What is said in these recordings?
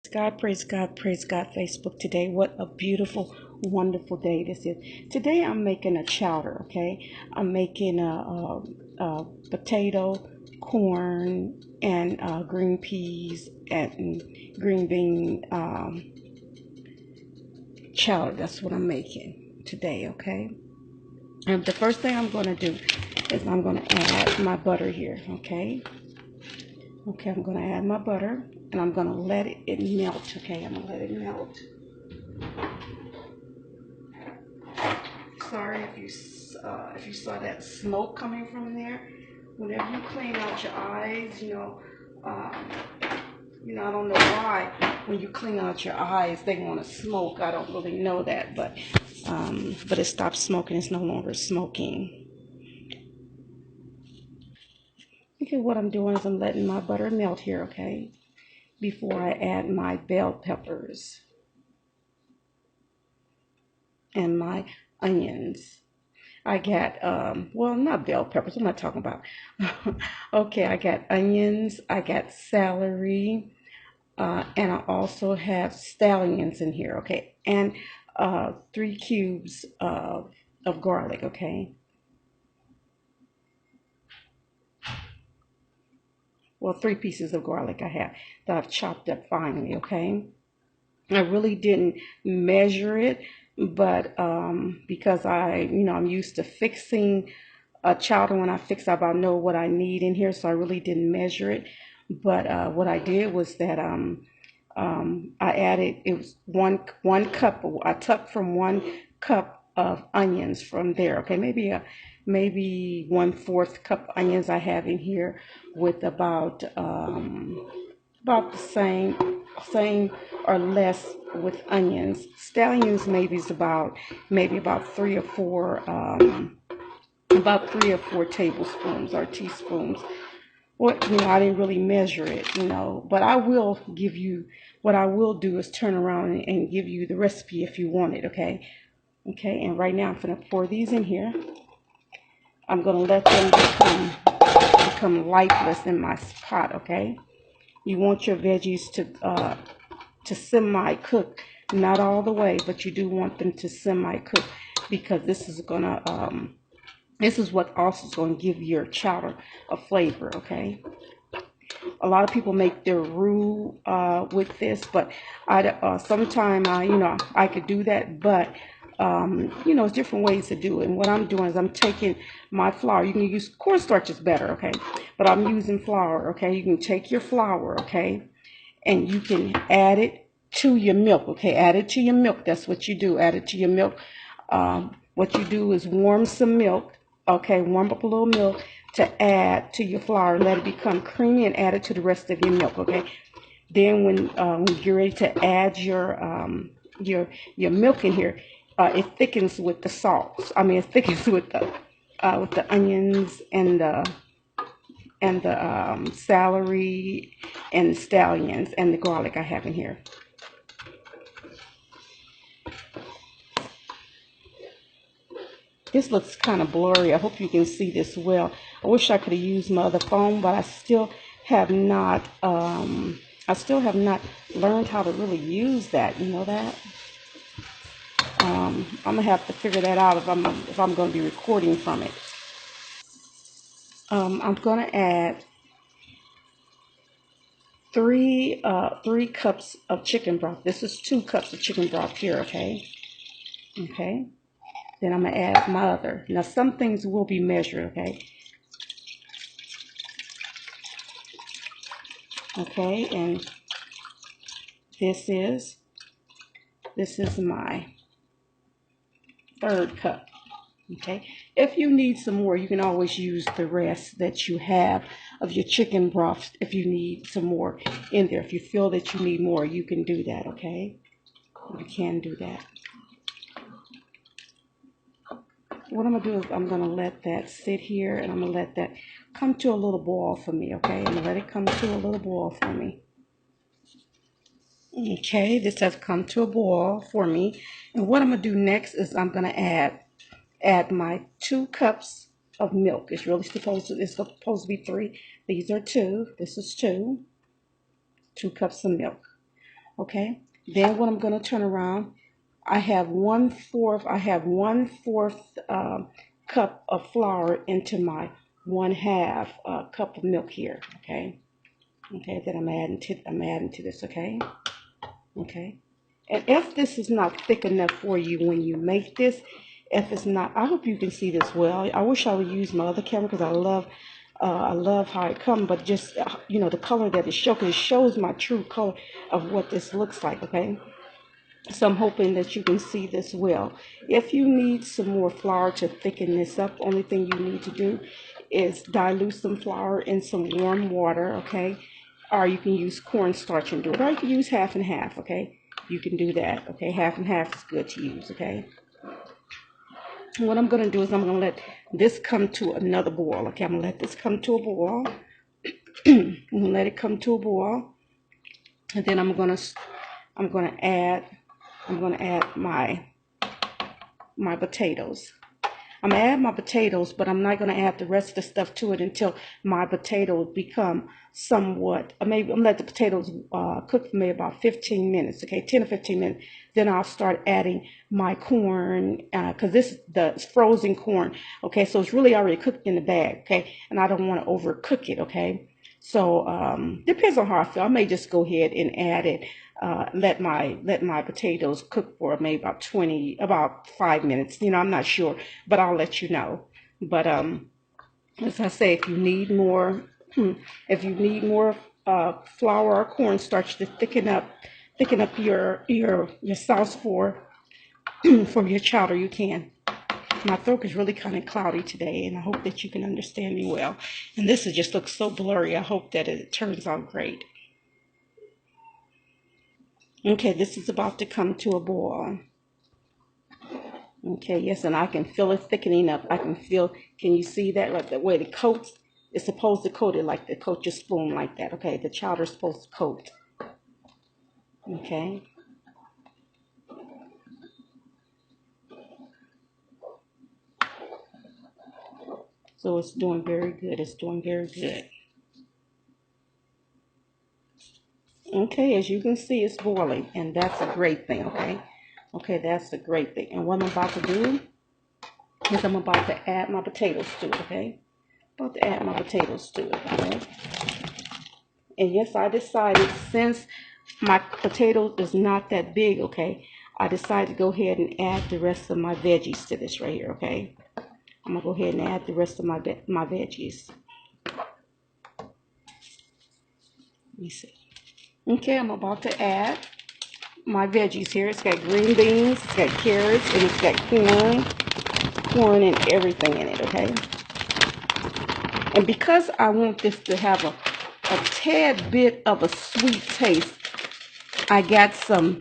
God, praise God, Facebook today. What a beautiful, wonderful day this is. Today I'm making a chowder, okay? I'm making a potato, corn, and green peas and green bean chowder. That's what I'm making today, okay? And the first thing I'm going to do is I'm going to add my butter here, okay? Okay, I'm going to add my butter and I'm going to let it melt, okay? I'm going to let it melt. Sorry if you saw that smoke coming from there. Whenever you clean out your eyes, um, I don't know why when you clean out your eyes they want to smoke. I don't really know that, but it stopped smoking. It's no longer smoking. Okay, what I'm doing is I'm letting my butter melt here, okay, before I add my bell peppers and my onions. I got, well, not bell peppers. What am I talking about? Okay, I got onions, I got celery, and I also have scallions in here, okay, and 3 cubes of garlic, okay. Well, 3 pieces of garlic I have that I've chopped up finely, okay. I really didn't measure it, but because I'm used to fixing a chowder. When I fix up, I know what I need in here, so I really didn't measure it. But what I did was that I added, it was one cup. I took from 1 cup of onions from there. Okay, maybe 1/4 cup onions I have in here with about the same or less with onions. Scallions maybe about 3 or 4 tablespoons or teaspoons. Well, I didn't really measure it, but I will give you, what I will do is turn around and give you the recipe if you want it, okay? Okay, and right now I'm going to pour these in here. I'm going to let them become lifeless in my pot, okay? You want your veggies to semi-cook, not all the way, but you do want them to semi-cook because this is what also is going to give your chowder a flavor, okay? A lot of people make their roux with this, but sometime I could do that, but it's different ways to do it. And what I'm doing is I'm taking my flour. You can use cornstarch is better, okay? But I'm using flour, okay? You can take your flour, okay, and you can add it to your milk, okay? Add it to your milk. That's what you do. Add it to your milk. What you do is warm some milk, okay? Warm up a little milk to add to your flour. Let it become creamy and add it to the rest of your milk, okay? Then when you're ready to add your milk in here, it thickens with the salt. I mean, it thickens with the onions and the celery and the scallions and the garlic I have in here. This looks kind of blurry. I hope you can see this well. I wish I could have used my other phone, but have not I still have not learned how to really use that. You know that? I'm gonna have to figure that out if I'm gonna be recording from it. I'm gonna add 3 cups of chicken broth. This is 2 cups of chicken broth here. Okay. Okay. Then I'm gonna add my other. Now some things will be measured. Okay. Okay. And this is my 3rd cup. Okay. If you need some more, you can always use the rest that you have of your chicken broth. If you need some more in there, if you feel that you need more, you can do that. Okay. You can do that. What I'm gonna do is I'm gonna let that sit here and I'm gonna let that come to a little boil for me. Okay. I'm gonna let it come to a little boil for me. Okay, this has come to a boil for me. And what I'm gonna do next is I'm gonna add my 2 cups of milk. It's supposed to be 3. These are 2. This is 2. 2 cups of milk. Okay. Then what I'm going to turn around, I have one fourth cup of flour into my 1/2 cup of milk here. Okay. Okay. Then I'm adding to this. Okay. Okay. And if this is not thick enough for you when you make this, if it's not, I hope you can see this well. I wish I would use my other camera because I love how it comes, but just the color that it shows, 'cause it shows my true color of what this looks like. Okay, so I'm hoping that you can see this well. If you need some more flour to thicken this up, only thing you need to do is dilute some flour in some warm water. Okay, or you can use cornstarch and do it, or you can use half and half. Okay, you can do that. Okay, half and half is good to use. Okay, what I'm going to do is I'm going to let this come to another boil. Okay, I'm going to let this come to a boil. I'm going to let it come to a boil, and then I'm going to add my potatoes. I'm going to add my potatoes, but I'm not going to add the rest of the stuff to it until my potatoes become somewhat, maybe I'm going to let the potatoes cook for me about 15 minutes, okay, 10 or 15 minutes. Then I'll start adding my corn, because this is the frozen corn, okay, so it's really already cooked in the bag, okay, and I don't want to overcook it, okay. So depends on how I feel. I may just go ahead and add it. Let my potatoes cook for maybe about 5 minutes. I'm not sure, but I'll let you know. But as I say, if you need more flour or cornstarch to thicken up your sauce for for your chowder, you can. My throat is really kind of cloudy today, and I hope that you can understand me well. And this just looks so blurry. I hope that it turns out great. Okay, this is about to come to a boil. Okay, yes, and I can feel it thickening up. Can you see that? Like the way it coats, it's supposed to coat it like to coat your spoon like that. Okay, the chowder's supposed to coat. Okay. So it's doing very good. It's doing very good. Okay, as you can see, it's boiling, and that's a great thing, okay? Okay, that's a great thing. And what I'm about to do is I'm about to add my potatoes to it, okay? About to add my potatoes to it, okay? And yes, I decided, since my potato is not that big, okay, I decided to go ahead and add the rest of my veggies to this right here, okay? I'm going to go ahead and add the rest of my veggies. Let me see. Okay, I'm about to add my veggies here. It's got green beans, it's got carrots, and it's got corn and everything in it, okay? And because I want this to have a tad bit of a sweet taste, I got some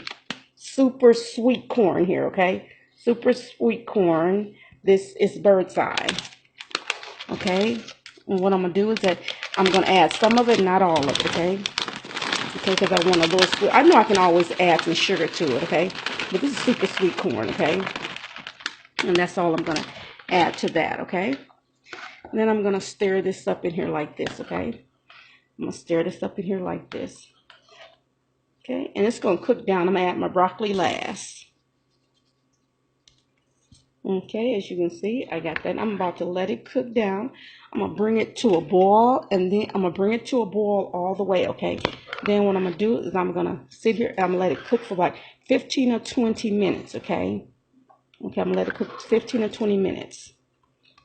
super sweet corn here, okay? Super sweet corn. This is bird's eye, okay? And what I'm going to do is that I'm going to add some of it, not all of it, okay? Okay, because I want a little sweet. I know I can always add some sugar to it, okay? But this is super sweet corn, okay? And that's all I'm going to add to that, okay? And then I'm going to stir this up in here like this, okay? I'm going to stir this up in here like this. Okay, and it's going to cook down. I'm going to add my broccoli last. Okay, as you can see, I got that. I'm about to let it cook down. I'm going to bring it to a boil, and then I'm going to bring it to a boil all the way, okay? Then what I'm going to do is I'm going to sit here, I'm going to let it cook for like 15 or 20 minutes, okay? Okay, I'm going to let it cook 15 or 20 minutes.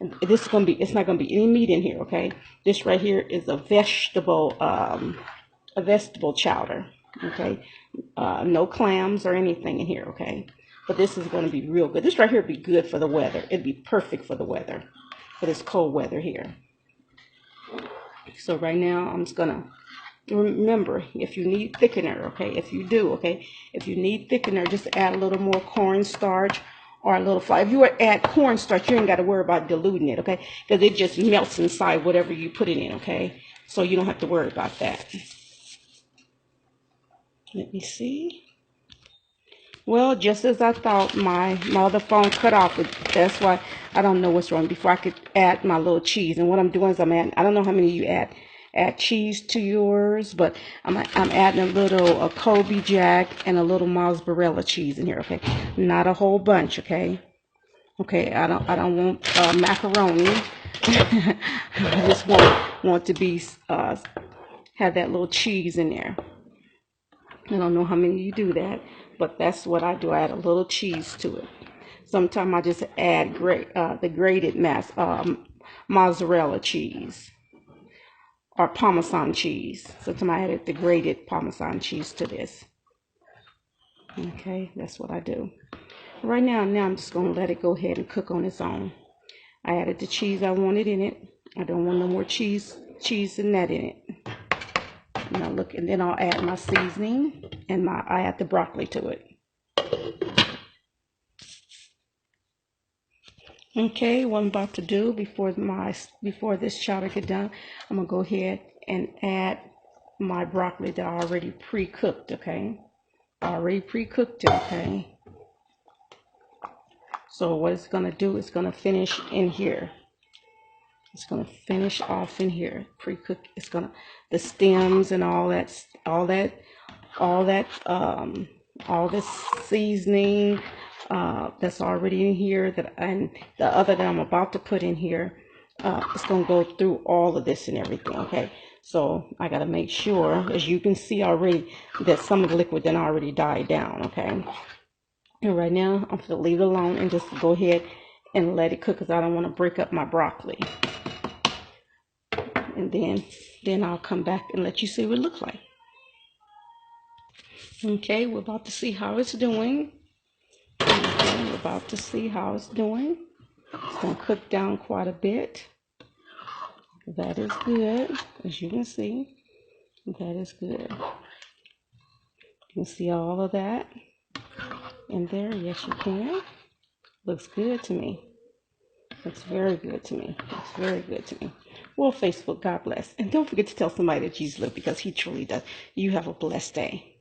And this is going to be, it's not going to be any meat in here, okay? This right here is a vegetable chowder, okay? No clams or anything in here, okay? But this is going to be real good. This right here would be good for the weather. It'd be perfect for the weather, for this cold weather here. So right now, I'm just going to remember, if you need thickener, okay? If you do, okay? If you need thickener, just add a little more cornstarch or a little flour. If you add cornstarch, you ain't got to worry about diluting it, okay? Because it just melts inside whatever you put it in, okay? So you don't have to worry about that. Let me see. Well, just as I thought, my other phone cut off. That's why I don't know what's wrong. Before I could add my little cheese. And what I'm doing is I'm adding, I don't know how many you add. add cheese to yours, but I'm adding a little Kobe Jack and a little mozzarella cheese in here. Okay, not a whole bunch. Okay. Okay, I don't want macaroni. I just want to be have that little cheese in there. I don't know how many you do that, but that's what I do. I add a little cheese to it. Sometimes I just add the grated mozzarella cheese or Parmesan cheese. Sometimes I added the grated Parmesan cheese to this. Okay, that's what I do. Right now I'm just going to let it go ahead and cook on its own. I added the cheese I wanted in it. I don't want no more cheese and that in it. Now look, and then I'll add my seasoning and I add the broccoli to it. Okay, what I'm about to do before this chowder get done, I'm gonna go ahead and add my broccoli that I already pre-cooked. Okay, I already pre-cooked it. Okay, so what it's gonna do is gonna finish in here. It's gonna finish off in here, pre-cooked. It's gonna the stems and all this seasoning that's already in here and the other that I'm about to put in here. It's gonna go through all of this and everything. Okay, so I gotta make sure, as you can see already, that some of the liquid then already died down. Okay, and right now I'm gonna leave it alone and just go ahead and let it cook because I don't want to break up my broccoli. And then I'll come back and let you see what it looks like. Okay, we're about to see how it's doing. Okay, we're about to see how it's doing. It's going to cook down quite a bit. That is good, as you can see. That is good. You can see all of that in there. Yes, you can. Looks good to me. Looks very good to me. Looks very good to me. Well, Facebook, God bless. And don't forget to tell somebody that Jesus loves because he truly does. You have a blessed day.